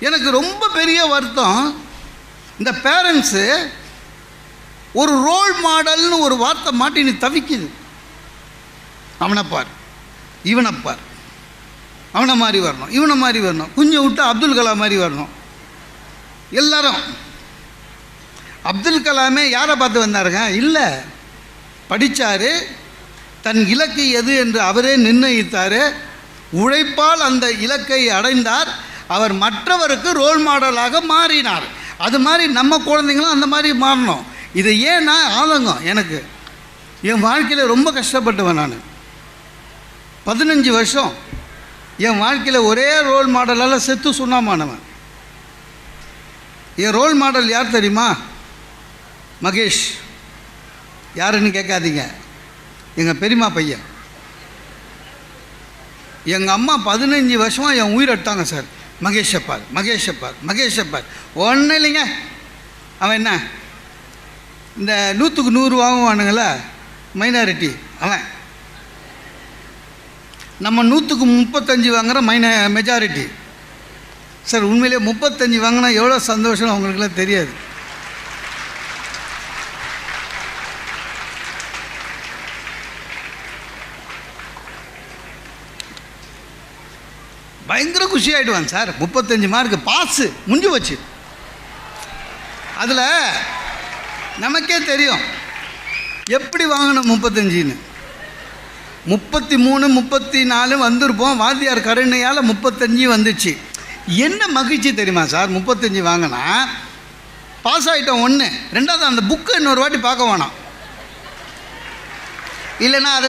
எனக்கு ரொம்ப பெரிய வருத்தம், இந்த பேரண்ட்ஸு ஒரு ரோல் மாடல்னு ஒரு வார்த்தை மாட்டி நீ தவிக்குது. அவனைப்பார், இவனைப்பார், அவனை மாதிரி வரணும், இவனை மாதிரி வரணும், கொஞ்சம் விட்டு அப்துல் கலாம் மாதிரி வரணும். எல்லாரும் அப்துல் கலாமே யாரை பார்த்து வந்தாருங்க? இல்லை, படித்தார், தன் இலக்கு எது என்று அவரே நிர்ணயித்தார், உழைப்பால் அந்த இலக்கை அடைந்தார், அவர் மற்றவருக்கு ரோல் மாடலாக மாறினார். அது மாதிரி நம்ம குழந்தைங்களும் அந்த மாதிரி மாறணும். இதை ஏன் நான் ஆதங்கம், எனக்கு என் வாழ்க்கையில் ரொம்ப கஷ்டப்பட்டுவேன். நான் 15 வருஷம் என் வாழ்க்கையில் ஒரே ரோல் மாடலால் செத்து சுண்ணாமானவன். என் ரோல் மாடல் யார் தெரியுமா? மகேஷ். யாருன்னு கேட்காதீங்க, எங்கள் பெரியம்மா பையன். எங்கள் அம்மா 15 வருஷமாக என் உயிர் எடுத்தாங்க சார். மகேஷப்பார், மகேஷப்பார், மகேஷப்பார். ஒன்றும் இல்லைங்க, அவன் என்ன இந்த 100க்கு 100 வாங்குவானுங்கள மைனாரிட்டி, அவன். நம்ம 100க்கு 35 வாங்குகிற மெஜாரிட்டி. சார் உண்மையிலே 35 வாங்கினா எவ்வளோ சந்தோஷம் அவங்களுக்குலாம் தெரியாது. பயங்கர குஷி ஆகிடுவான் சார். 35 மார்க்கு பாஸு முடிஞ்சு வச்சு. அதில் நமக்கே தெரியும் எப்படி வாங்கணும் 35ன்னு. 33 34 வந்திருப்போம். வாத்தியார் கருணையால் 35 வந்துச்சு. என்ன மகிழ்ச்சி தெரியுமா சார்? 35 வாங்கினா பாஸ் ஆகிட்டோம். ஒன்று. ரெண்டாவது, அந்த புக்கு இன்னொரு வாட்டி பார்க்க வேணாம், இல்லைன்னா அதை